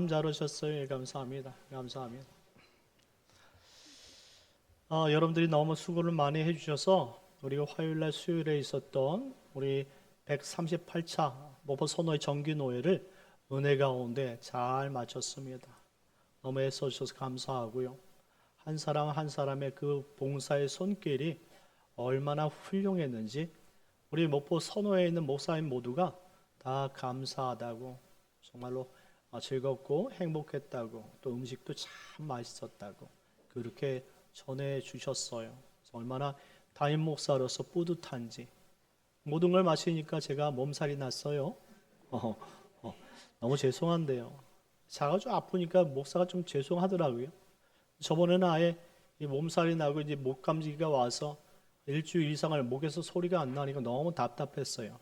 참 잘하셨어요. 예, 감사합니다. 감사합니다. 여러분들이 너무 수고를 많이 해주셔서 우리가 화요일날 수요일에 있었던 우리 138차 모포 선호의 정기노회를 은혜 가운데 잘 마쳤습니다. 너무 애써주셔서 감사하고요. 한 사람 한 사람의 그 봉사의 손길이 얼마나 훌륭했는지 우리 모포 선호에 있는 목사님 모두가 다 감사하다고, 정말로 즐겁고 행복했다고, 또 음식도 참 맛있었다고 그렇게 전해 주셨어요. 얼마나 담임 목사로서 뿌듯한지. 모든 걸 마시니까 제가 몸살이 났어요. 너무 죄송한데요. 자가 좀 아프니까 목사가 좀 죄송하더라고요. 저번에는 아예 이 몸살이 나고 이제 목 감기가 와서 일주일 이상을 목에서 소리가 안 나니까 너무 답답했어요.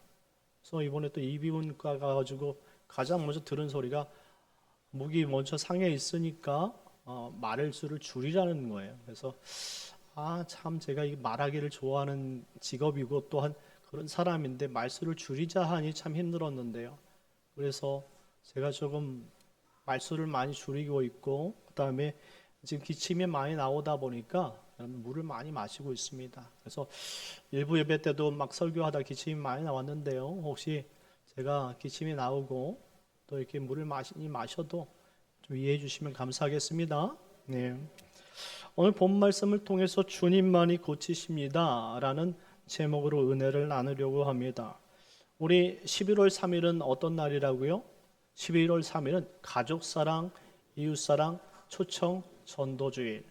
그래서 이번에 또 이비인후과 가가지고 가장 먼저 들은 소리가 목이 먼저 상해 있으니까 말할 수를 줄이라는 거예요. 그래서 참 제가 이 말하기를 좋아하는 직업이고 또한 그런 사람인데 말수를 줄이자 하니 참 힘들었는데요. 그래서 제가 조금 말수를 많이 줄이고 있고, 그다음에 지금 기침이 많이 나오다 보니까 물을 많이 마시고 있습니다. 그래서 일부 예배 때도 막 설교하다 기침이 많이 나왔는데요. 혹시 제가 기침이 나오고 또 이렇게 물을 많이 마셔도 좀 이해해 주시면 감사하겠습니다. 네. 오늘 본 말씀을 통해서 주님만이 고치십니다 라는 제목으로 은혜를 나누려고 합니다. 우리 11월 3일은 어떤 날이라고요? 11월 3일은 가족사랑, 이웃사랑, 초청, 전도주일.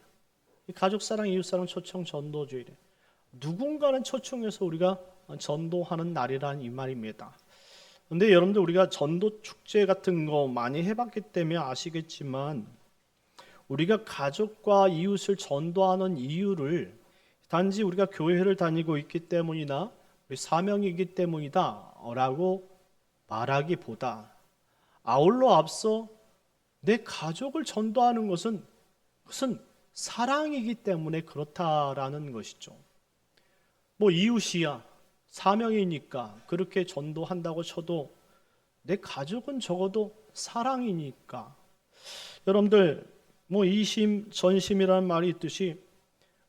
이 가족사랑, 이웃사랑, 초청, 전도주일. 누군가는 초청해서 우리가 전도하는 날이란 이 말입니다. 근데 여러분들 우리가 전도 축제 같은 거 많이 해봤기 때문에 아시겠지만 우리가 가족과 이웃을 전도하는 이유를 단지 우리가 교회를 다니고 있기 때문이나 우리 사명이기 때문이다 라고 말하기보다 아울러 앞서 내 가족을 전도하는 것은 사랑이기 때문에 그렇다라는 것이죠. 뭐 이웃이야 사명이니까 그렇게 전도한다고 쳐도 내 가족은 적어도 사랑이니까. 여러분들 뭐 이심 전심이라는 말이 있듯이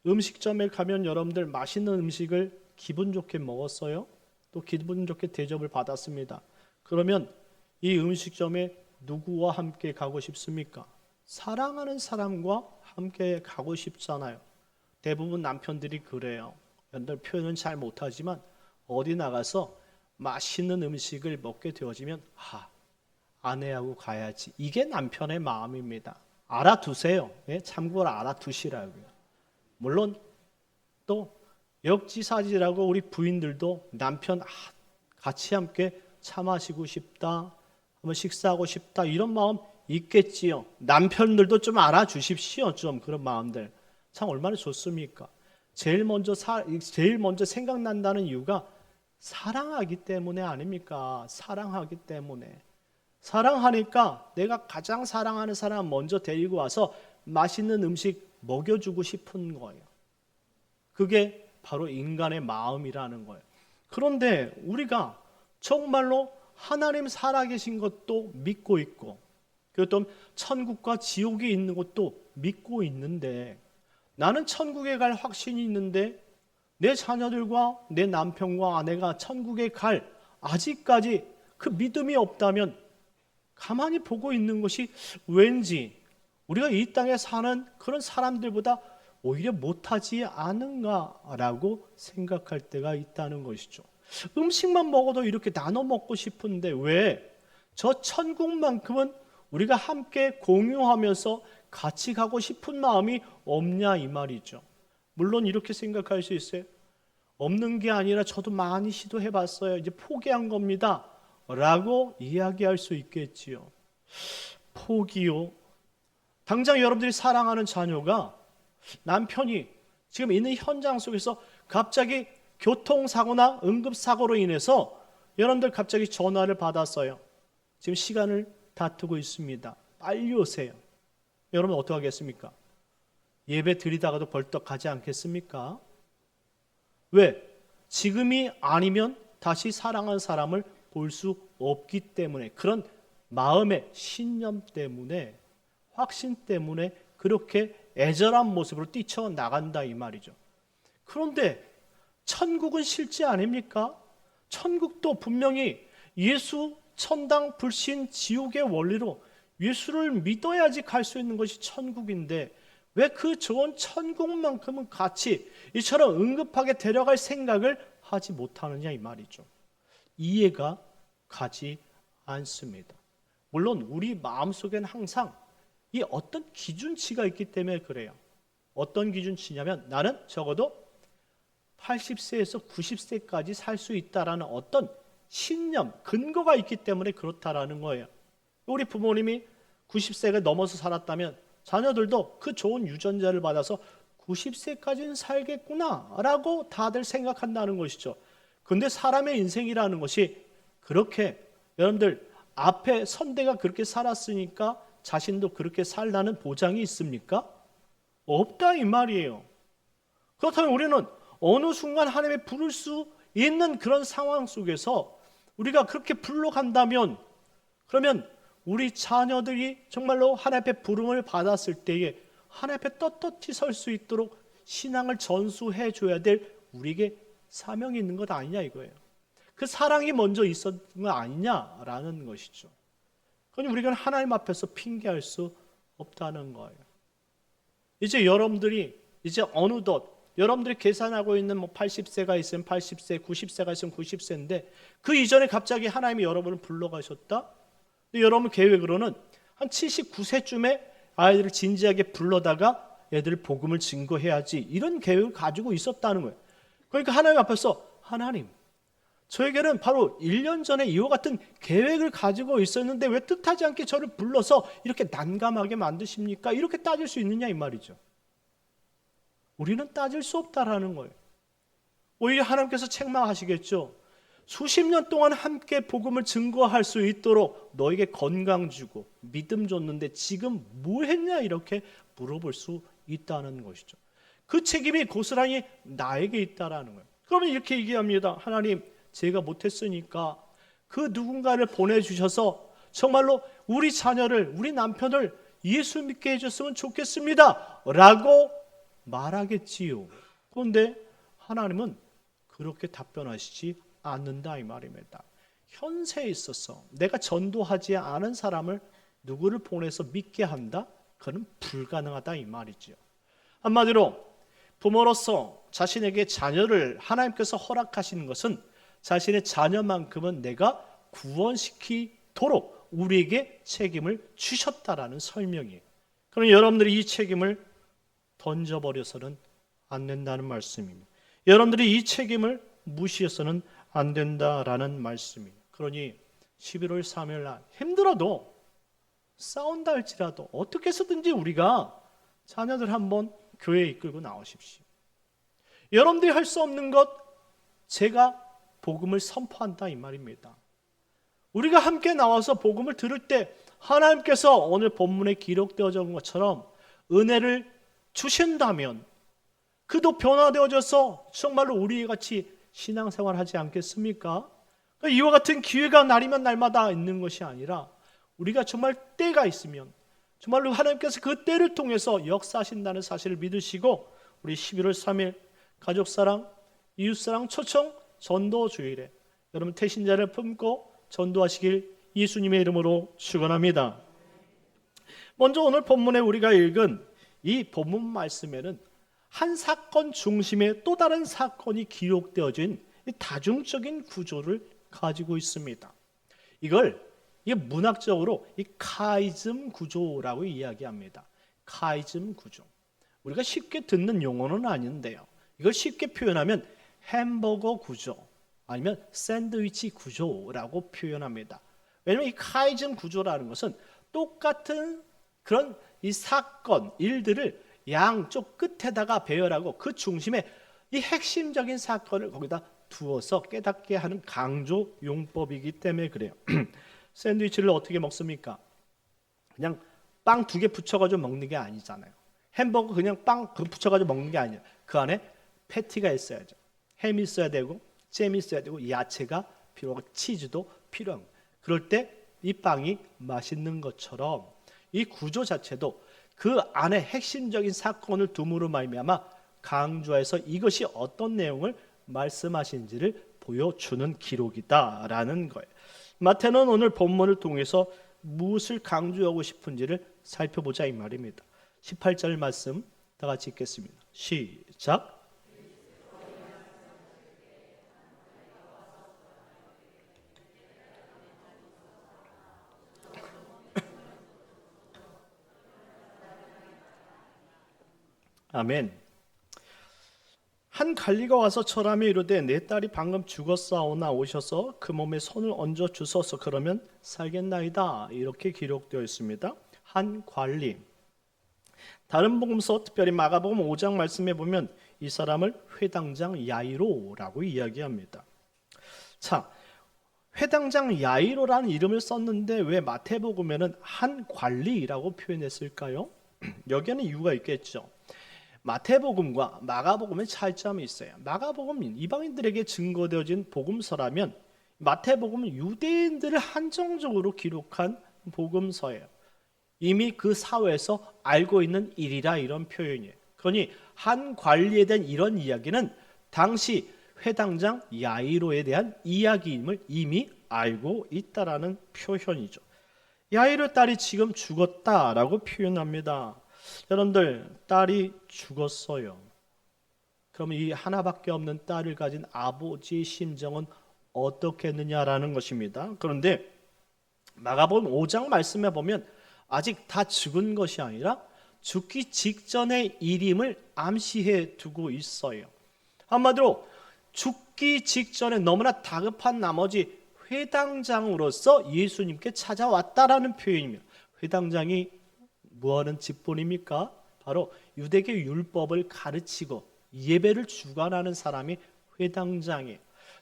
음식점에 가면 여러분들 맛있는 음식을 기분 좋게 먹었어요. 또 기분 좋게 대접을 받았습니다. 그러면 이 음식점에 누구와 함께 가고 싶습니까? 사랑하는 사람과 함께 가고 싶잖아요. 대부분 남편들이 그래요. 여러분들 표현은 잘 못하지만 어디 나가서 맛있는 음식을 먹게 되어지면 아내하고 가야지. 이게 남편의 마음입니다. 알아두세요. 예? 참고로 알아두시라고요. 물론 또 역지사지라고 우리 부인들도 남편 같이 함께 차 마시고 싶다, 한번 식사하고 싶다 이런 마음 있겠지요. 남편들도 좀 알아주십시오. 좀 그런 마음들 참 얼마나 좋습니까? 제일 먼저 생각난다는 이유가 사랑하기 때문에 아닙니까? 사랑하기 때문에. 사랑하니까 내가 가장 사랑하는 사람 먼저 데리고 와서 맛있는 음식 먹여주고 싶은 거예요. 그게 바로 인간의 마음이라는 거예요. 그런데 우리가 정말로 하나님 살아계신 것도 믿고 있고 또 천국과 지옥이 있는 것도 믿고 있는데 나는 천국에 갈 확신이 있는데 내 자녀들과 내 남편과 아내가 천국에 갈 아직까지 그 믿음이 없다면 가만히 보고 있는 것이 왠지 우리가 이 땅에 사는 그런 사람들보다 오히려 못하지 않은가라고 생각할 때가 있다는 것이죠. 음식만 먹어도 이렇게 나눠 먹고 싶은데 왜 저 천국만큼은 우리가 함께 공유하면서 같이 가고 싶은 마음이 없냐 이 말이죠. 물론 이렇게 생각할 수 있어요. 없는 게 아니라 저도 많이 시도해봤어요. 이제 포기한 겁니다 라고 이야기할 수 있겠지요. 포기요? 당장 여러분들이 사랑하는 자녀가 남편이 지금 있는 현장 속에서 갑자기 교통사고나 응급사고로 인해서 여러분들 갑자기 전화를 받았어요. 지금 시간을 다투고 있습니다. 빨리 오세요. 여러분 어떻게 하겠습니까? 예배 드리다가도 벌떡 가지 않겠습니까? 왜? 지금이 아니면 다시 사랑하는 사람을 볼 수 없기 때문에 그런 마음의 신념 때문에, 확신 때문에 그렇게 애절한 모습으로 뛰쳐나간다 이 말이죠. 그런데 천국은 실제 아닙니까? 천국도 분명히 예수, 천당, 불신, 지옥의 원리로 예수를 믿어야지 갈 수 있는 것이 천국인데 왜 그 좋은 천국만큼은 같이 이처럼 응급하게 데려갈 생각을 하지 못하느냐 이 말이죠. 이해가 가지 않습니다. 물론 우리 마음속에는 항상 이 어떤 기준치가 있기 때문에 그래요. 어떤 기준치냐면 나는 적어도 80세에서 90세까지 살 수 있다라는 어떤 신념, 근거가 있기 때문에 그렇다라는 거예요. 우리 부모님이 90세가 넘어서 살았다면 자녀들도 그 좋은 유전자를 받아서 90세까지는 살겠구나라고 다들 생각한다는 것이죠. 근데 사람의 인생이라는 것이 그렇게 여러분들 앞에 선대가 그렇게 살았으니까 자신도 그렇게 살라는 보장이 있습니까? 없다 이 말이에요. 그렇다면 우리는 어느 순간 하나님의 부를 수 있는 그런 상황 속에서 우리가 그렇게 불러간다면 그러면 우리 자녀들이 정말로 하나님 앞에 부름을 받았을 때에 하나님 앞에 떳떳이 설 수 있도록 신앙을 전수해 줘야 될 우리에게 사명이 있는 것 아니냐 이거예요. 그 사랑이 먼저 있었던 거 아니냐라는 것이죠. 그러니 우리가 하나님 앞에서 핑계할 수 없다는 거예요. 이제 여러분들이 이제 어느덧 여러분들이 계산하고 있는 80세가 있으면 80세, 90세가 있으면 90세인데 그 이전에 갑자기 하나님이 여러분을 불러가셨다? 여러분 계획으로는 한 79세쯤에 아이들을 진지하게 불러다가 애들 복음을 증거해야지 이런 계획을 가지고 있었다는 거예요. 그러니까 하나님 앞에서 하나님 저에게는 바로 1년 전에 이와 같은 계획을 가지고 있었는데 왜 뜻하지 않게 저를 불러서 이렇게 난감하게 만드십니까? 이렇게 따질 수 있느냐 이 말이죠. 우리는 따질 수 없다라는 거예요. 오히려 하나님께서 책망하시겠죠. 수십 년 동안 함께 복음을 증거할 수 있도록 너에게 건강 주고 믿음 줬는데 지금 뭐 했냐 이렇게 물어볼 수 있다는 것이죠. 그 책임이 고스란히 나에게 있다라는 거예요. 그러면 이렇게 얘기합니다. 하나님 제가 못했으니까 그 누군가를 보내주셔서 정말로 우리 자녀를 우리 남편을 예수 믿게 해줬으면 좋겠습니다 라고 말하겠지요. 그런데 하나님은 그렇게 답변하시지 않는다 이 말입니다. 현세에 있어서 내가 전도하지 않은 사람을 누구를 보내서 믿게 한다? 그건 불가능하다 이 말이죠. 한마디로 부모로서 자신에게 자녀를 하나님께서 허락하시는 것은 자신의 자녀만큼은 내가 구원시키도록 우리에게 책임을 주셨다라는 설명이에요. 그럼 여러분들이 이 책임을 던져버려서는 안 된다는 말씀입니다. 여러분들이 이 책임을 무시해서는 안 된다라는 말씀이에요. 그러니 11월 3일 날 힘들어도 싸운다 할지라도 어떻게 해서든지 우리가 자녀들 한번 교회에 이끌고 나오십시오. 여러분들이 할 수 없는 것 제가 복음을 선포한다 이 말입니다. 우리가 함께 나와서 복음을 들을 때 하나님께서 오늘 본문에 기록되어져 있는 것처럼 은혜를 주신다면 그도 변화되어져서 정말로 우리 같이 신앙생활 하지 않겠습니까? 이와 같은 기회가 날이면 날마다 있는 것이 아니라 우리가 정말 때가 있으면 정말로 하나님께서 그 때를 통해서 역사하신다는 사실을 믿으시고 우리 11월 3일 가족사랑, 이웃사랑 초청 전도 주일에 여러분 태신자를 품고 전도하시길 예수님의 이름으로 축원합니다. 먼저 오늘 본문에 우리가 읽은 이 본문 말씀에는 한 사건 중심의 또 다른 사건이 기록되어진 다중적인 구조를 가지고 있습니다. 이게 문학적으로 이 카이즘 구조라고 이야기합니다. 카이즘 구조. 우리가 쉽게 듣는 용어는 아닌데요. 이걸 쉽게 표현하면 햄버거 구조 아니면 샌드위치 구조라고 표현합니다. 왜냐하면 이 카이즘 구조라는 것은 똑같은 그런 이 사건, 일들을 양쪽 끝에다가 배열하고 그 중심에 이 핵심적인 사건을 거기다 두어서 깨닫게 하는 강조 용법이기 때문에 그래요. 샌드위치를 어떻게 먹습니까? 그냥 빵 2개 붙여가지고 먹는 게 아니잖아요. 햄버거 그냥 빵 붙여가지고 먹는 게 아니에요. 그 안에 패티가 있어야죠. 햄이 있어야 되고 잼이 있어야 되고 야채가 필요하고 치즈도 필요합니다. 그럴 때 이 빵이 맛있는 것처럼 이 구조 자체도 그 안에 핵심적인 사건을 둠으로 말미암아 강조해서 이것이 어떤 내용을 말씀하신지를 보여주는 기록이다라는 거예요. 마태는 오늘 본문을 통해서 무엇을 강조하고 싶은지를 살펴보자 이 말입니다. 18절 말씀 다 같이 읽겠습니다. 시작. 아멘. 한 관리가 와서 절하며 이르되 내 딸이 방금 죽었사오나 오셔서 그 몸에 손을 얹어 주소서 그러면 살겠나이다. 이렇게 기록되어 있습니다. 한 관리. 다른 복음서 특별히 마가복음 5장 말씀에 보면 이 사람을 회당장 야이로라고 이야기합니다. 자, 회당장 야이로라는 이름을 썼는데 왜 마태복음에는 한 관리라고 표현했을까요? 여기에는 이유가 있겠죠. 마태복음과 마가복음의 차이점이 있어요. 마가복음은 이방인들에게 증거되어진 복음서라면 마태복음은 유대인들을 한정적으로 기록한 복음서예요. 이미 그 사회에서 알고 있는 일이라 이런 표현이에요. 그러니 한 관리에 대한 이런 이야기는 당시 회당장 야이로에 대한 이야기임을 이미 알고 있다라는 표현이죠. 야이로 딸이 지금 죽었다라고 표현합니다. 여러분들, 딸이 죽었어요. 그럼 이 하나밖에 없는 딸을 가진 아버지의 심정은 어떻겠느냐라는 것입니다. 그런데 마가복음 5장 말씀에 보면 아직 다 죽은 것이 아니라 죽기 직전의 일임을 암시해 두고 있어요. 한마디로 죽기 직전에 너무나 다급한 나머지 회당장으로서 예수님께 찾아왔다라는 표현입니다. 회당장이 뭐하는 직분입니까? 바로 유대계 율법을 가르치고 예배를 주관하는 사람이 회당장이에요.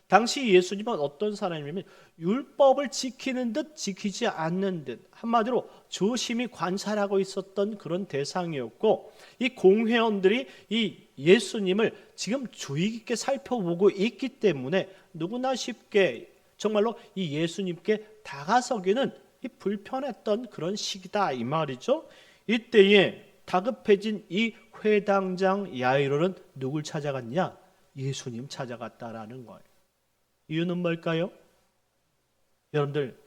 당시 예수님은 어떤 사람이냐면 율법을 지키는 듯 지키지 않는 듯 한마디로 조심히 관찰하고 있었던 그런 대상이었고 이 공회원들이 이 예수님을 지금 주의 깊게 살펴보고 있기 때문에 누구나 쉽게 정말로 이 예수님께 다가서기는 이 불편했던 그런 시기다 이 말이죠. 이때에 다급해진 이 회당장 야이로는 누굴 찾아갔냐? 예수님 찾아갔다라는 거예요. 이유는 뭘까요? 여러분들,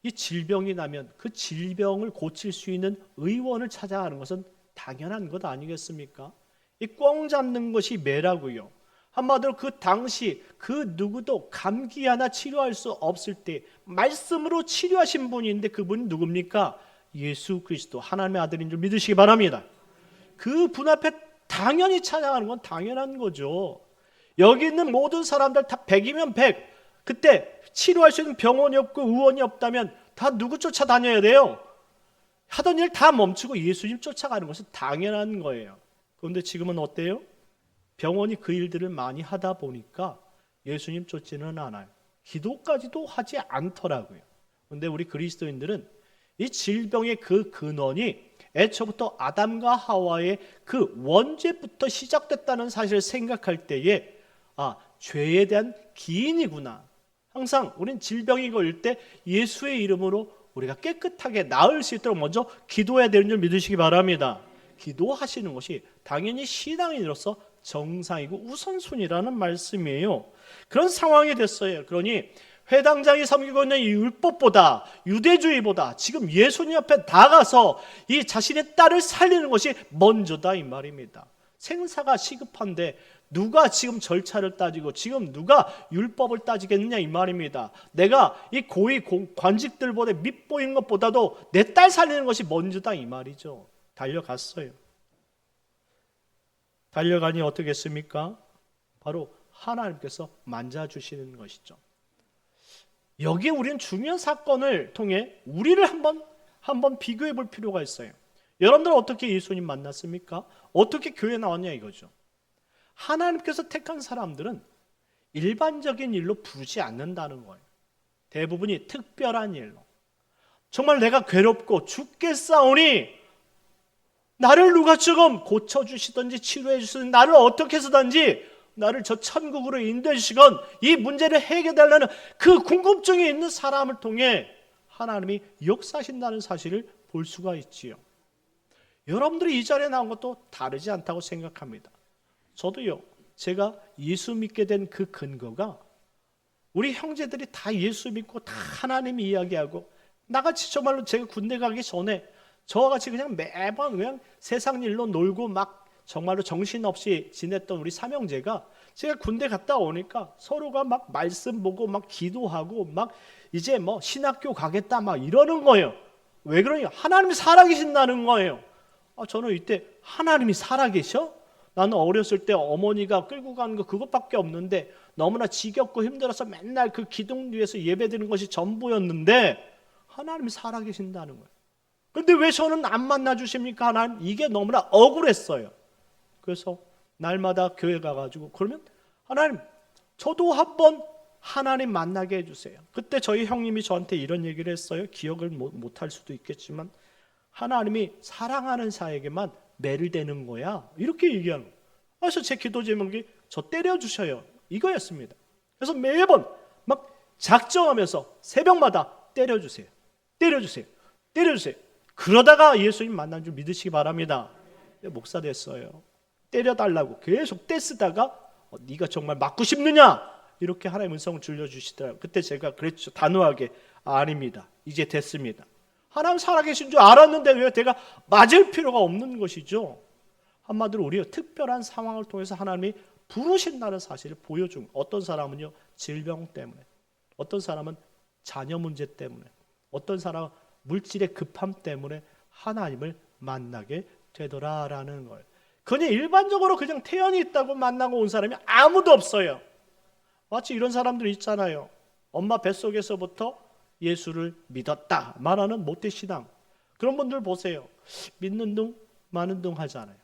이 질병이 나면 그 질병을 고칠 수 있는 의원을 찾아가는 것은 당연한 것 아니겠습니까? 이 꽝 잡는 것이 매라고요. 한마디로 그 당시 그 누구도 감기 하나 치료할 수 없을 때 말씀으로 치료하신 분이 있는데 그분이 누굽니까? 예수 그리스도 하나님의 아들인 줄 믿으시기 바랍니다. 그 분 앞에 당연히 찾아가는 건 당연한 거죠. 여기 있는 모든 사람들 다 100이면 100 그때 치료할 수 있는 병원이 없고 의원이 없다면 다 누구 쫓아다녀야 돼요? 하던 일 다 멈추고 예수님 쫓아가는 것은 당연한 거예요. 그런데 지금은 어때요? 병원이 그 일들을 많이 하다 보니까 예수님 쫓지는 않아요. 기도까지도 하지 않더라고요. 그런데 우리 그리스도인들은 이 질병의 그 근원이 애초부터 아담과 하와의 그 원죄부터 시작됐다는 사실을 생각할 때에 죄에 대한 기인이구나. 항상 우린 질병이 걸릴 때 예수의 이름으로 우리가 깨끗하게 나을 수 있도록 먼저 기도해야 되는 줄 믿으시기 바랍니다. 기도하시는 것이 당연히 신앙인으로서 정상이고 우선순위라는 말씀이에요. 그런 상황이 됐어요. 그러니 회당장이 섬기고 있는 이 율법보다 유대주의보다 지금 예수님 앞에 나가서 이 자신의 딸을 살리는 것이 먼저다 이 말입니다. 생사가 시급한데 누가 지금 절차를 따지고 지금 누가 율법을 따지겠느냐 이 말입니다. 내가 이 고위 관직들보다 밑보이는 것보다도 내 딸 살리는 것이 먼저다 이 말이죠. 달려갔어요. 달려가니 어떻게 했습니까? 바로 하나님께서 만져주시는 것이죠. 여기에 우리는 중요한 사건을 통해 우리를 한번 비교해 볼 필요가 있어요. 여러분들은 어떻게 예수님 만났습니까? 어떻게 교회에 나왔냐 이거죠. 하나님께서 택한 사람들은 일반적인 일로 부르지 않는다는 거예요. 대부분이 특별한 일로. 정말 내가 괴롭고 죽겠사오니 나를 누가 조금 고쳐주시든지 치료해 주시든지 나를 어떻게 해서든지 나를 저 천국으로 인도해 주시건 이 문제를 해결해달라는 그 궁금증이 있는 사람을 통해 하나님이 역사하신다는 사실을 볼 수가 있지요. 여러분들이 이 자리에 나온 것도 다르지 않다고 생각합니다. 저도요, 제가 예수 믿게 된 그 근거가 우리 형제들이 다 예수 믿고 다 하나님 이야기하고, 나같이 정말로 제가 군대 가기 전에 저와 같이 그냥 매번 그냥 세상 일로 놀고 막 정말로 정신없이 지냈던 우리 삼형제가 제가 군대 갔다 오니까 서로가 막 말씀 보고 막 기도하고 막 이제 뭐 신학교 가겠다 막 이러는 거예요. 왜 그러냐? 하나님이 살아계신다는 거예요. 저는 이때 하나님이 살아계셔? 나는 어렸을 때 어머니가 끌고 가는 거 그것밖에 없는데 너무나 지겹고 힘들어서 맨날 그 기둥 뒤에서 예배드리는 것이 전부였는데 하나님이 살아계신다는 거예요. 그런데 왜 저는 안 만나주십니까? 하나님? 이게 너무나 억울했어요. 그래서 날마다 교회 가가지고 그러면 하나님, 저도 한번 하나님 만나게 해주세요. 그때 저희 형님이 저한테 이런 얘기를 했어요. 기억을 못할 수도 있겠지만 하나님이 사랑하는 자에게만 매를 대는 거야, 이렇게 얘기하는 거예요. 그래서 제 기도 제목이 저 때려주셔요, 이거였습니다. 그래서 매번 막 작정하면서 새벽마다 때려주세요, 때려주세요, 때려주세요. 그러다가 예수님 만난 줄 믿으시기 바랍니다. 목사 됐어요. 때려달라고 계속 떼쓰다가 네가 정말 맞고 싶느냐, 이렇게 하나님의 음성을 들려주시더라고요. 그때 제가 그랬죠, 단호하게. 아닙니다, 이제 됐습니다. 하나님 살아계신 줄 알았는데 왜 내가 맞을 필요가 없는 것이죠. 한마디로 우리가 특별한 상황을 통해서 하나님이 부르신다는 사실을 보여준. 어떤 사람은요 질병 때문에, 어떤 사람은 자녀 문제 때문에, 어떤 사람은 물질의 급함 때문에 하나님을 만나게 되더라라는 걸. 그냥 일반적으로 그냥 태연이 있다고 만나고 온 사람이 아무도 없어요. 마치 이런 사람들 있잖아요. 엄마 뱃속에서부터 예수를 믿었다 말하는 모태신앙. 그런 분들 보세요. 믿는 둥 마는 둥 하잖아요.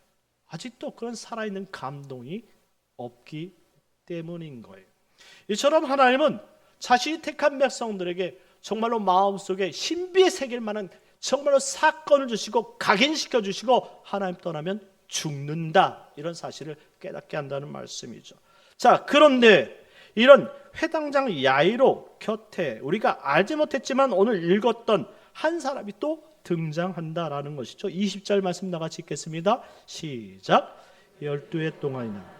아직도 그런 살아있는 감동이 없기 때문인 거예요. 이처럼 하나님은 자신이 택한 백성들에게 정말로 마음속에 신비의 새길 만한 정말로 사건을 주시고 각인시켜 주시고 하나님 떠나면 죽는다, 이런 사실을 깨닫게 한다는 말씀이죠. 자, 그런데 이런 회당장 야이로 곁에 우리가 알지 못했지만 오늘 읽었던 한 사람이 또 등장한다라는 것이죠. 20절 말씀 나같이 읽겠습니다. 시작. 12해 동안이나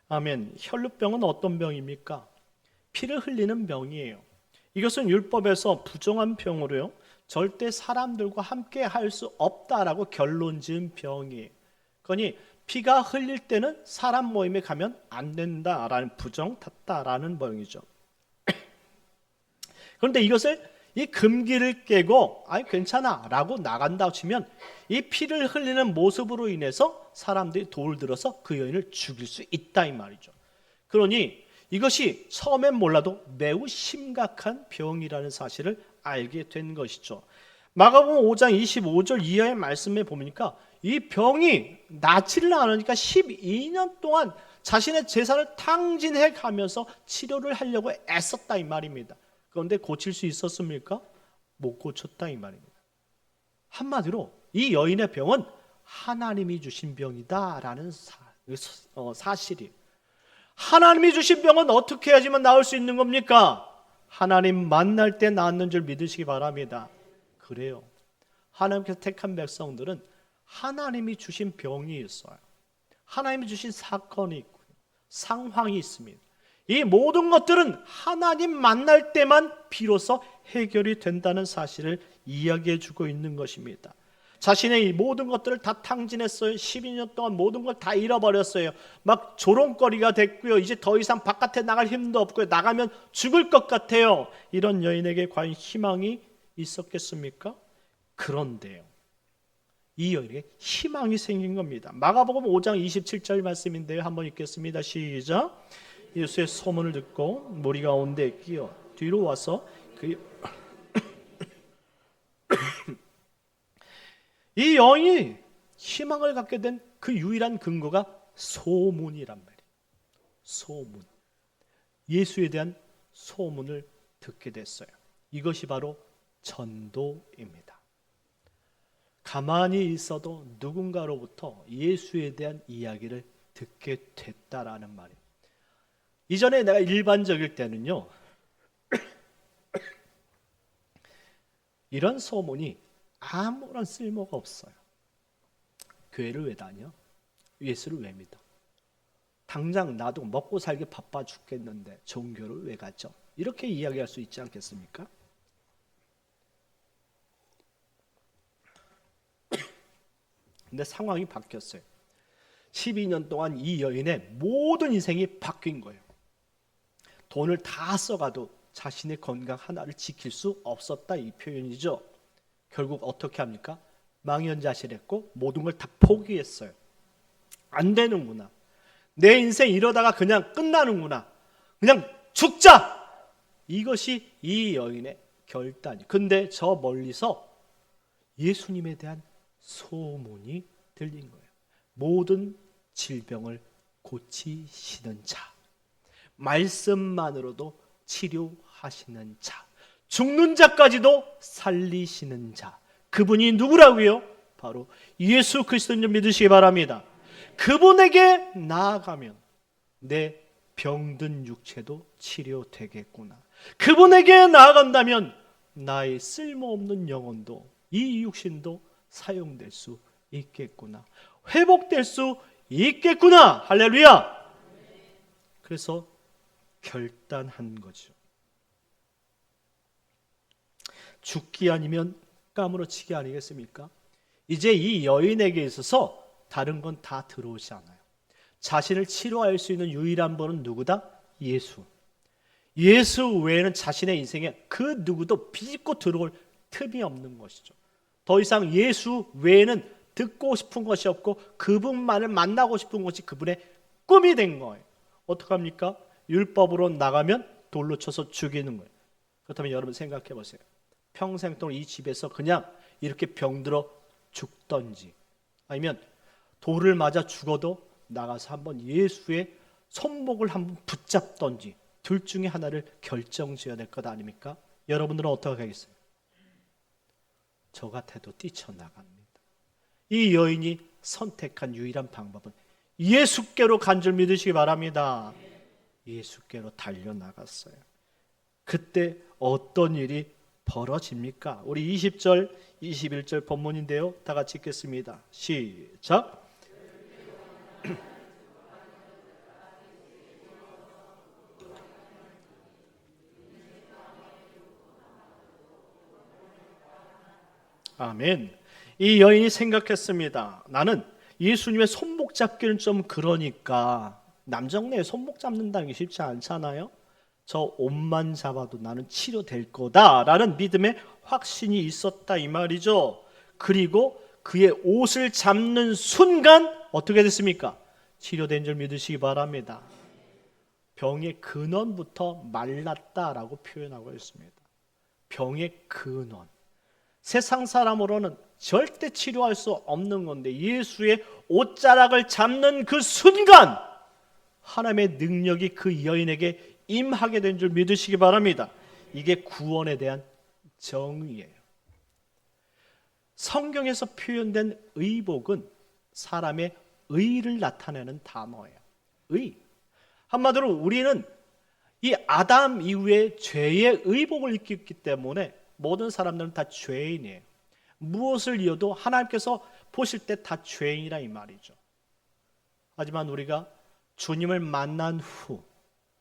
아멘. 혈루병은 어떤 병입니까? 피를 흘리는 병이에요. 이것은 율법에서 부정한 병으로요, 절대 사람들과 함께 할 수 없다라고 결론 지은 병이에요. 그러니 피가 흘릴 때는 사람 모임에 가면 안 된다라는 부정 탔다라는 병이죠. 그런데 이것을 이 금기를 깨고 괜찮아 라고 나간다 치면 이 피를 흘리는 모습으로 인해서 사람들이 돌을 들어서 그 여인을 죽일 수 있다 이 말이죠. 그러니 이것이 처음엔 몰라도 매우 심각한 병이라는 사실을 알게 된 것이죠. 마가복음 5장 25절 이하의 말씀에 보니까 이 병이 낫지를 않으니까 12년 동안 자신의 재산을 탕진해 가면서 치료를 하려고 애썼다 이 말입니다. 그런데 고칠 수 있었습니까? 못 고쳤다 이 말입니다. 한마디로 이 여인의 병은 하나님이 주신 병이다라는 사실이에요. 하나님이 주신 병은 어떻게 해야지만 나을 수 있는 겁니까? 하나님 만날 때 낫는 줄 믿으시기 바랍니다. 그래요. 하나님께서 택한 백성들은 하나님이 주신 병이 있어요. 하나님이 주신 사건이 있고요, 상황이 있습니다. 이 모든 것들은 하나님 만날 때만 비로소 해결이 된다는 사실을 이야기해 주고 있는 것입니다. 자신의 이 모든 것들을 다 탕진했어요. 12년 동안 모든 걸 다 잃어버렸어요. 막 조롱거리가 됐고요. 이제 더 이상 바깥에 나갈 힘도 없고요. 나가면 죽을 것 같아요. 이런 여인에게 과연 희망이 있었겠습니까? 그런데요, 이 여인에게 희망이 생긴 겁니다. 마가복음 5장 27절 말씀인데요, 한번 읽겠습니다. 시작. 예수의 소문을 듣고 무리 가운데 끼어 뒤로 와서 이 여인이 희망을 갖게 된 그 유일한 근거가 소문이란 말이에요. 소문. 예수에 대한 소문을 듣게 됐어요. 이것이 바로 전도입니다. 가만히 있어도 누군가로부터 예수에 대한 이야기를 듣게 됐다라는 말이에요. 이전에 내가 일반적일 때는요, 이런 소문이 아무런 쓸모가 없어요. 교회를 왜 다녀? 예수를 왜 믿어? 당장 나도 먹고 살기 바빠 죽겠는데 종교를 왜 가죠? 이렇게 이야기할 수 있지 않겠습니까? 근데 상황이 바뀌었어요. 12년 동안 이 여인의 모든 인생이 바뀐 거예요. 돈을 다 써가도 자신의 건강 하나를 지킬 수 없었다, 이 표현이죠. 결국 어떻게 합니까? 망연자실했고 모든 걸 다 포기했어요. 안 되는구나. 내 인생 이러다가 그냥 끝나는구나. 그냥 죽자. 이것이 이 여인의 결단이. 근데 저 멀리서 예수님에 대한 소문이 들린 거예요. 모든 질병을 고치시는 자, 말씀만으로도 치료하시는 자, 죽는 자까지도 살리시는 자, 그분이 누구라고요? 바로 예수 그리스도인 줄 믿으시기 바랍니다. 그분에게 나아가면 내 병든 육체도 치료되겠구나. 그분에게 나아간다면 나의 쓸모없는 영혼도, 이 육신도 사용될 수 있겠구나. 회복될 수 있겠구나. 할렐루야. 그래서 결단한 거죠. 죽기 아니면 까무러치기 아니겠습니까? 이제 이 여인에게 있어서 다른 건 다 들어오지 않아요. 자신을 치료할 수 있는 유일한 분은 누구다? 예수. 예수 외에는 자신의 인생에 그 누구도 비집고 들어올 틈이 없는 것이죠. 더 이상 예수 외에는 듣고 싶은 것이 없고 그분만을 만나고 싶은 것이 그분의 꿈이 된 거예요. 어떡합니까? 율법으로 나가면 돌로 쳐서 죽이는 거예요. 그렇다면 여러분 생각해 보세요. 평생 동안 이 집에서 그냥 이렇게 병들어 죽던지, 아니면 돌을 맞아 죽어도 나가서 한번 예수의 손목을 한번 붙잡던지, 둘 중에 하나를 결정지어야 될 것 아닙니까? 여러분들은 어떻게 하겠어요? 저 같아도 뛰쳐나갑니다. 이 여인이 선택한 유일한 방법은 예수께로 간 줄 믿으시기 바랍니다. 예수께로 달려나갔어요. 그때 어떤 일이 벌어집니까? 우리 20절, 21절 본문인데요. 다 같이 읽겠습니다. 시작. 아멘. 이 여인이 생각했습니다. 나는 예수님의 손목 잡기는 좀 그러니까, 남정네에 손목 잡는다는 게 쉽지 않잖아요. 저 옷만 잡아도 나는 치료될 거다라는 믿음의 확신이 있었다, 이 말이죠. 그리고 그의 옷을 잡는 순간 어떻게 됐습니까? 치료된 줄 믿으시기 바랍니다. 병의 근원부터 말랐다라고 표현하고 있습니다. 병의 근원. 세상 사람으로는 절대 치료할 수 없는 건데 예수의 옷자락을 잡는 그 순간 하나님의 능력이 그 여인에게 임하게 된 줄 믿으시기 바랍니다. 이게 구원에 대한 정의예요. 성경에서 표현된 의복은 사람의 의를 나타내는 단어예요. 의. 한마디로 우리는 이 아담 이후에 죄의 의복을 입기 때문에 모든 사람들은 다 죄인이에요. 무엇을 이어도 하나님께서 보실 때 다 죄인이라 이 말이죠. 하지만 우리가 주님을 만난 후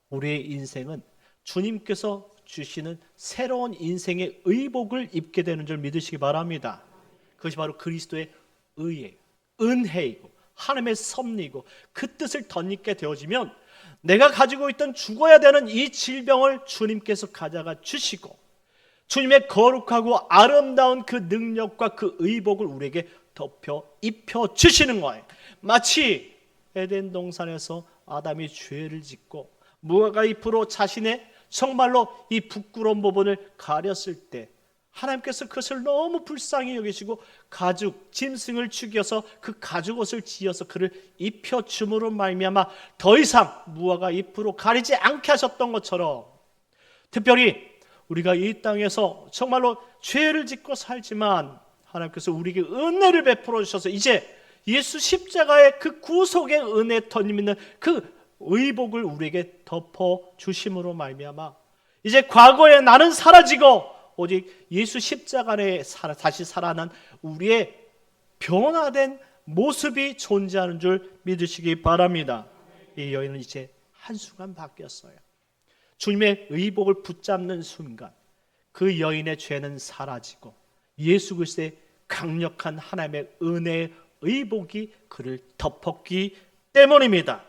우리의 인생은 주님께서 주시는 새로운 인생의 의복을 입게 되는 줄 믿으시기 바랍니다. 그것이 바로 그리스도의 의예요. 은혜이고 하나님의 섭리이고 그 뜻을 덧입게 되어지면 내가 가지고 있던 죽어야 되는 이 질병을 주님께서 가져가 주시고 주님의 거룩하고 아름다운 그 능력과 그 의복을 우리에게 덮여 입혀 주시는 거예요. 마치 에덴 동산에서 아담이 죄를 짓고 무화과 잎으로 자신의 정말로 이 부끄러운 부분을 가렸을 때 하나님께서 그것을 너무 불쌍히 여기시고 가죽, 짐승을 죽여서 그 가죽옷을 지어서 그를 입혀줌으로 말미암아 더 이상 무화과 잎으로 가리지 않게 하셨던 것처럼, 특별히 우리가 이 땅에서 정말로 죄를 짓고 살지만 하나님께서 우리에게 은혜를 베풀어 주셔서 이제 예수 십자가의 그 구속의 은혜 덧입는 그 의복을 우리에게 덮어 주심으로 말미암아 이제 과거의 나는 사라지고 오직 예수 십자가 아래 다시 살아난 우리의 변화된 모습이 존재하는 줄 믿으시기 바랍니다. 이 여인은 이제 한순간 바뀌었어요. 주님의 의복을 붙잡는 순간 그 여인의 죄는 사라지고 예수 그리스도의 강력한 하나님의 은혜의 의복이 그를 덮었기 때문입니다.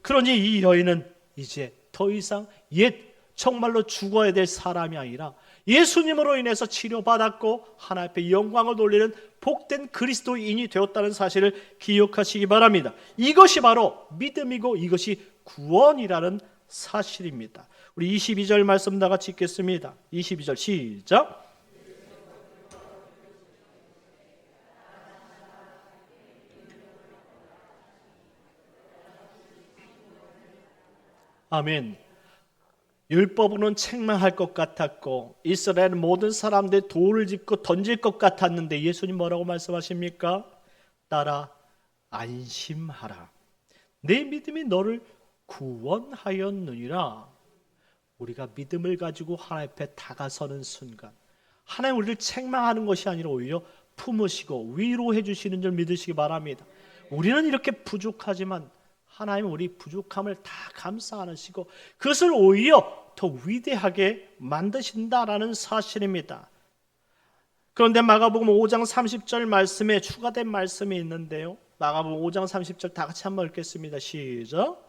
그러니 이 여인은 이제 더 이상 정말로 죽어야 될 사람이 아니라 예수님으로 인해서 치료받았고 하나님 앞에 영광을 돌리는 복된 그리스도인이 되었다는 사실을 기억하시기 바랍니다. 이것이 바로 믿음이고 이것이 구원이라는 사실입니다. 우리 22절 말씀 다 같이 읽겠습니다. 22절 시작. 아멘. 율법으로는 책망할 것 같았고 이스라엘 모든 사람들이 돌을 짚고 던질 것 같았는데 예수님 뭐라고 말씀하십니까? 따라 안심하라. 내 믿음이 너를 구원하였느니라. 우리가 믿음을 가지고 하나님 앞에 다가서는 순간 하나님 우리를 책망하는 것이 아니라 오히려 품으시고 위로해 주시는 줄 믿으시기 바랍니다. 우리는 이렇게 부족하지만 하나님은 우리 부족함을 다 감싸 안으시고 그것을 오히려 더 위대하게 만드신다라는 사실입니다. 그런데 마가복음 5장 30절 말씀에 추가된 말씀이 있는데요. 마가복음 5장 30절 다 같이 한번 읽겠습니다. 시작.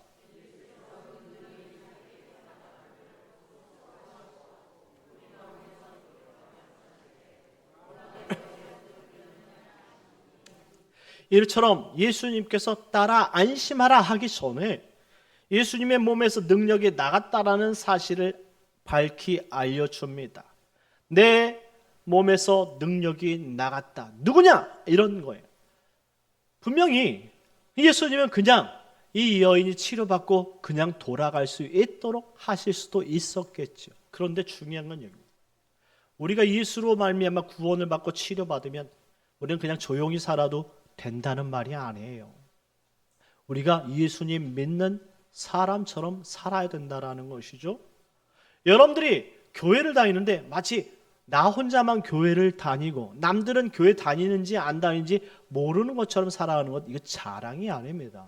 이처럼 예수님께서 따라 안심하라 하기 전에 예수님의 몸에서 능력이 나갔다라는 사실을 밝히 알려줍니다. 내 몸에서 능력이 나갔다. 누구냐? 이런 거예요. 분명히 예수님은 그냥 이 여인이 치료받고 그냥 돌아갈 수 있도록 하실 수도 있었겠죠. 그런데 중요한 건 여기입니다. 우리가 예수로 말미암아 구원을 받고 치료받으면 우리는 그냥 조용히 살아도 된다는 말이 아니에요. 우리가 예수님 믿는 사람처럼 살아야 된다는 것이죠. 여러분들이 교회를 다니는데 마치 나 혼자만 교회를 다니고 남들은 교회 다니는지 안 다니는지 모르는 것처럼 살아가는 것, 이거 자랑이 아닙니다.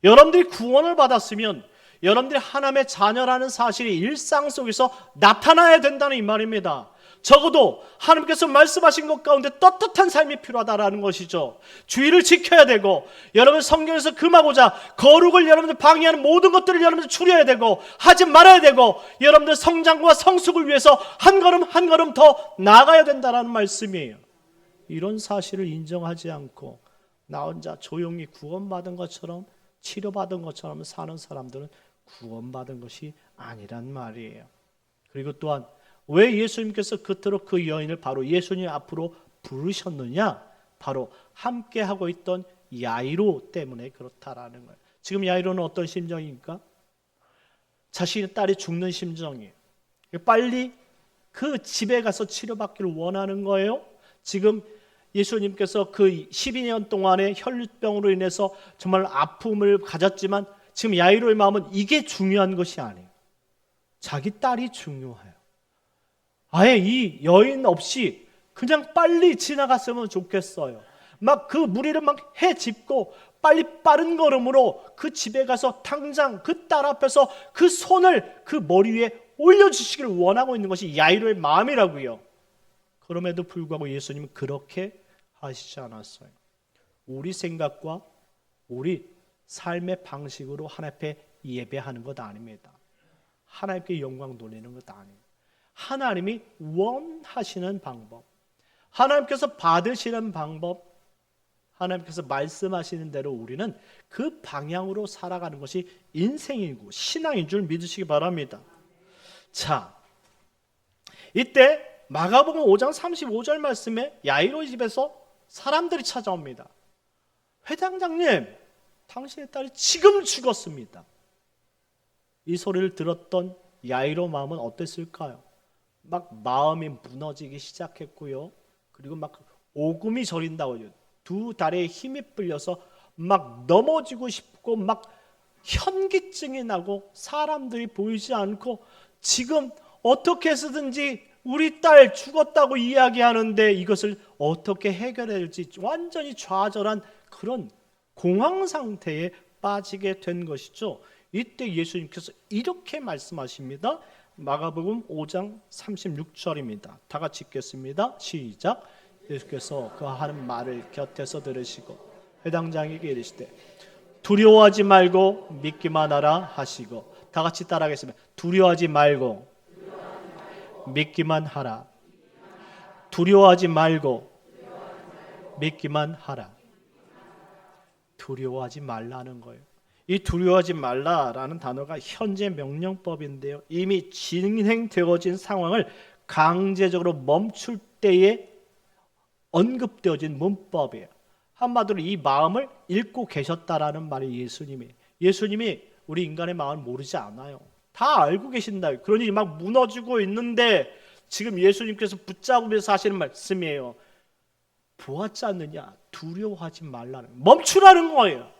여러분들이 구원을 받았으면 여러분들이 하나님의 자녀라는 사실이 일상 속에서 나타나야 된다는 이 말입니다. 적어도 하나님께서 말씀하신 것 가운데 떳떳한 삶이 필요하다라는 것이죠. 주의를 지켜야 되고 여러분 성경에서 금하고자 거룩을 여러분들 방해하는 모든 것들을 여러분들 추려야 되고 하지 말아야 되고 여러분들 성장과 성숙을 위해서 한 걸음 한 걸음 더 나아가야 된다라는 말씀이에요. 이런 사실을 인정하지 않고 나 혼자 조용히 구원받은 것처럼 치료받은 것처럼 사는 사람들은 구원받은 것이 아니란 말이에요. 그리고 또한 왜 예수님께서 그토록 그 여인을 바로 예수님 앞으로 부르셨느냐? 바로 함께하고 있던 야이로 때문에 그렇다라는 거예요. 지금 야이로는 어떤 심정입니까? 자신의 딸이 죽는 심정이에요. 빨리 그 집에 가서 치료받기를 원하는 거예요. 지금 예수님께서 그 12년 동안의 혈류병으로 인해서 정말 아픔을 가졌지만 지금 야이로의 마음은 이게 중요한 것이 아니에요. 자기 딸이 중요해요. 아예 이 여인 없이 그냥 빨리 지나갔으면 좋겠어요. 막 그 무리를 막 헤집고 빨리 빠른 걸음으로 그 집에 가서 당장 그 딸 앞에서 그 손을 그 머리 위에 올려주시기를 원하고 있는 것이 야이로의 마음이라고요. 그럼에도 불구하고 예수님은 그렇게 하시지 않았어요. 우리 생각과 우리 삶의 방식으로 하나님 앞에 예배하는 것 아닙니다. 하나님께 영광 돌리는 것 아닙니다. 하나님이 원하시는 방법, 하나님께서 받으시는 방법, 하나님께서 말씀하시는 대로 우리는 그 방향으로 살아가는 것이 인생이고 신앙인 줄 믿으시기 바랍니다. 자, 이때 마가복음 5장 35절 말씀에 야이로 집에서 사람들이 찾아옵니다. 회장장님, 당신의 딸이 지금 죽었습니다. 이 소리를 들었던 야이로 마음은 어땠을까요? 막 마음이 무너지기 시작했고요. 그리고 막 오금이 저린다고요. 두 다리에 힘이 풀려서 막 넘어지고 싶고 막 현기증이 나고 사람들이 보이지 않고 지금 어떻게 해서든지 우리 딸 죽었다고 이야기하는데 이것을 어떻게 해결해야 될지 완전히 좌절한 그런 공황 상태에 빠지게 된 것이죠. 이때 예수님께서 이렇게 말씀하십니다. 마가복음 5장 36절입니다. 다 같이 읽겠습니다. 시작. 예수께서 그 하는 말을 곁에서 들으시고 회당장에게 이르시되 두려워하지 말고 믿기만 하라 하시고, 다 같이 따라하겠습니다. 두려워하지 말고 믿기만 하라. 두려워하지 말고 믿기만 하라. 두려워하지 말라는 거예요. 이 두려워하지 말라라는 단어가 현재 명령법인데요, 이미 진행되어진 상황을 강제적으로 멈출 때에 언급되어진 문법이에요. 한마디로 이 마음을 읽고 계셨다라는 말이 예수님이 우리 인간의 마음을 모르지 않아요. 다 알고 계신다. 그러니 막 무너지고 있는데 지금 예수님께서 붙잡으면서 하시는 말씀이에요. 보았지 않느냐? 두려워하지 말라는, 멈추라는 거예요.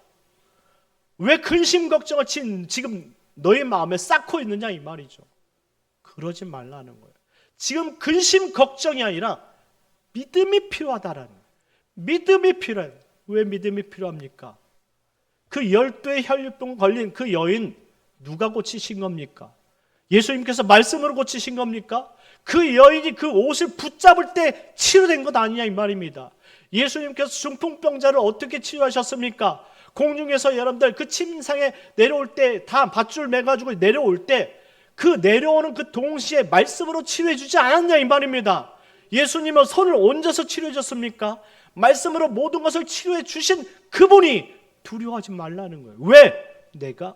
왜 근심 걱정을 지금 너의 마음에 쌓고 있느냐 이 말이죠. 그러지 말라는 거예요. 지금 근심 걱정이 아니라 믿음이 필요하다라는 거예요. 믿음이 필요해요. 왜 믿음이 필요합니까? 그 12의 혈류병 걸린 그 여인 누가 고치신 겁니까? 예수님께서 말씀으로 고치신 겁니까? 그 여인이 그 옷을 붙잡을 때 치료된 것 아니냐 이 말입니다. 예수님께서 중풍병자를 어떻게 치료하셨습니까? 공중에서 여러분들 그 침상에 내려올 때 다 밧줄 매가지고 내려올 때 그 내려오는 그 동시에 말씀으로 치료해 주지 않았냐 이 말입니다. 예수님은 손을 얹어서 치료해 줬습니까? 말씀으로 모든 것을 치료해 주신 그분이 두려워하지 말라는 거예요. 왜? 내가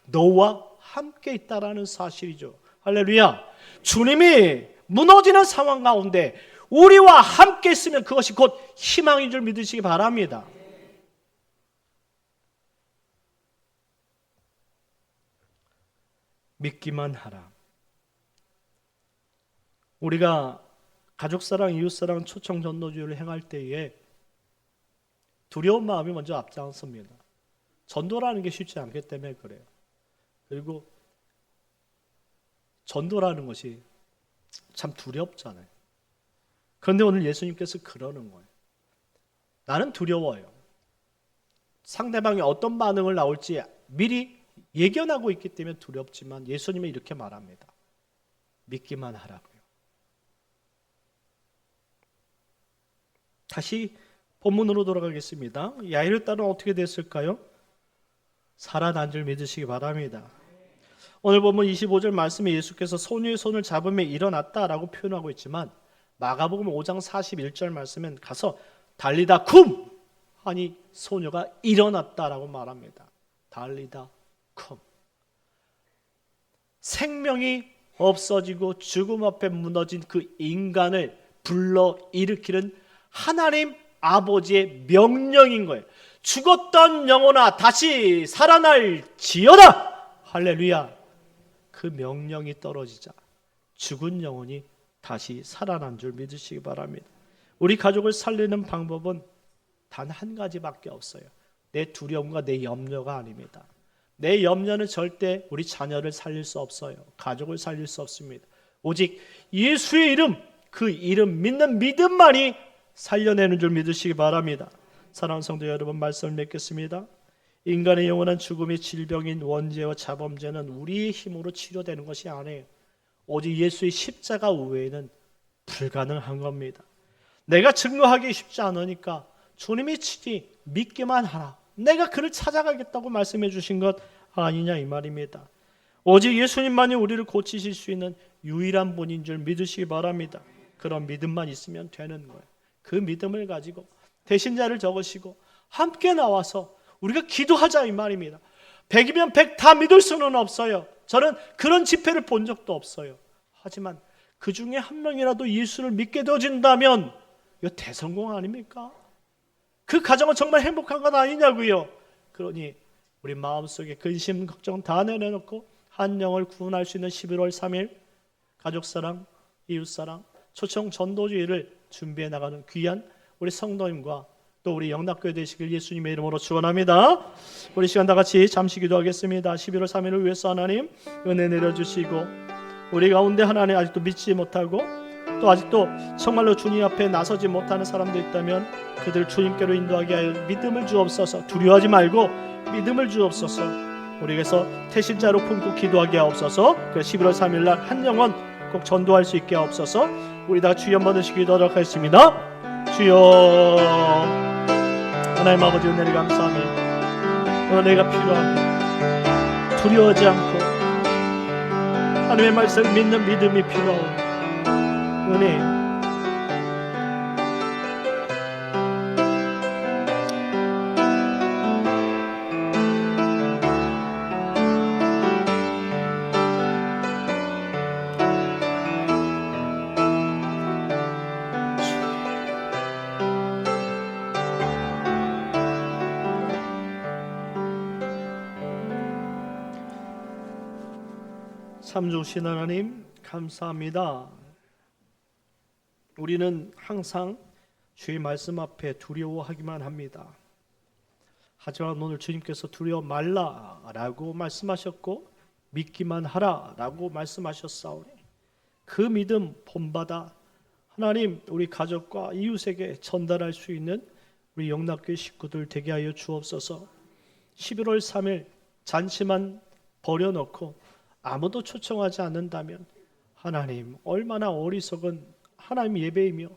너와 함께 있다라는 사실이죠. 할렐루야. 주님이 무너지는 상황 가운데 우리와 함께 있으면 그것이 곧 희망인 줄 믿으시기 바랍니다. 믿기만 하라. 우리가 가족사랑, 이웃사랑, 초청 전도주의를 행할 때에 두려운 마음이 먼저 앞장섭니다. 전도라는 게 쉽지 않기 때문에 그래요. 그리고 전도라는 것이 참 두렵잖아요. 그런데 오늘 예수님께서 그러는 거예요. 나는 두려워요. 상대방이 어떤 반응을 나올지 미리 예견하고 있기 때문에 두렵지만 예수님은 이렇게 말합니다. 믿기만 하라고요. 다시 본문으로 돌아가겠습니다. 야이르 딸은 어떻게 됐을까요? 살아난 줄 믿으시기 바랍니다. 오늘 본문 25절 말씀에 예수께서 소녀의 손을 잡으며 일어났다라고 표현하고 있지만 마가복음 5장 41절 말씀엔 가서 달리다 쿰 하니 소녀가 일어났다라고 말합니다. 달리다 쿰. 생명이 없어지고 죽음 앞에 무너진 그 인간을 불러일으키는 하나님 아버지의 명령인 거예요. 죽었던 영혼아 다시 살아날지어다. 할렐루야. 그 명령이 떨어지자 죽은 영혼이 다시 살아난 줄 믿으시기 바랍니다. 우리 가족을 살리는 방법은 단 한 가지밖에 없어요. 내 두려움과 내 염려가 아닙니다. 내 염려는 절대 우리 자녀를 살릴 수 없어요. 가족을 살릴 수 없습니다. 오직 예수의 이름, 그 이름 믿는 믿음만이 살려내는 줄 믿으시기 바랍니다. 사랑하는 성도 여러분, 말씀을 맺겠습니다. 인간의 영원한 죽음의 질병인 원죄와 자범죄는 우리의 힘으로 치료되는 것이 아니에요. 오직 예수의 십자가 외에는 불가능한 겁니다. 내가 증거하기 쉽지 않으니까 주님이 친히 믿기만 하라. 내가 그를 찾아가겠다고 말씀해 주신 것 아니냐 이 말입니다. 오직 예수님만이 우리를 고치실 수 있는 유일한 분인 줄 믿으시기 바랍니다. 그런 믿음만 있으면 되는 거예요. 그 믿음을 가지고 대신자를 적으시고 함께 나와서 우리가 기도하자 이 말입니다. 100이면 100 다 믿을 수는 없어요. 저는 그런 집회를 본 적도 없어요. 하지만 그 중에 한 명이라도 예수를 믿게 되어진다면 이거 대성공 아닙니까? 그 가정은 정말 행복한 건 아니냐고요. 그러니 우리 마음속에 근심 걱정 다 내려놓고 한 영을 구원할 수 있는 11월 3일 가족사랑, 이웃사랑, 초청 전도주의를 준비해 나가는 귀한 우리 성도님과 또 우리 영락교회 되시길 예수님의 이름으로 축원합니다. 우리 시간 다 같이 잠시 기도하겠습니다. 11월 3일을 위해서 하나님 은혜 내려주시고, 우리 가운데 하나님 아직도 믿지 못하고 또 아직도 정말로 주님 앞에 나서지 못하는 사람도 있다면 그들 주님께로 인도하게 하여 믿음을 주옵소서. 두려워하지 말고 믿음을 주옵소서. 우리에게서 태신자로 품고 기도하게 하옵소서. 그 11월 3일 날 한 영혼 꼭 전도할 수 있게 하옵소서. 우리 다 주여 한번 드시기 기도하도록 하겠습니다. 주여, 하나님 아버지 은혜를 감사합니다. 은혜가 필요합니다. 두려워하지 않고 하나님의 말씀을 믿는 믿음이 필요합니다. 은혜, 참 좋으신 하나님 감사합니다. 우리는 항상 주의 말씀 앞에 두려워하기만 합니다. 하지만 오늘 주님께서 두려워 말라라고 말씀하셨고 믿기만 하라라고 말씀하셨사오니 그 믿음 본받아 하나님 우리 가족과 이웃에게 전달할 수 있는 우리 영락교회 식구들 되게 하여 주옵소서. 11월 3일 잔치만 버려놓고 아무도 초청하지 않는다면 하나님 얼마나 어리석은 하나님 예배이며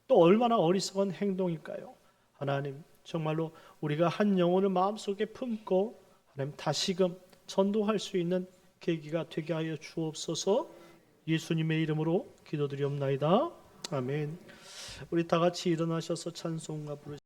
또 얼마나 어리석은 행동일까요? 하나님 정말로 우리가 한 영혼을 마음속에 품고 하나님 다시금 전도할 수 있는 계기가 되게 하여 주옵소서. 예수님의 이름으로 기도드리옵나이다. 아멘. 우리 다 같이 일어나셔서 찬송가 부르시겠습니다.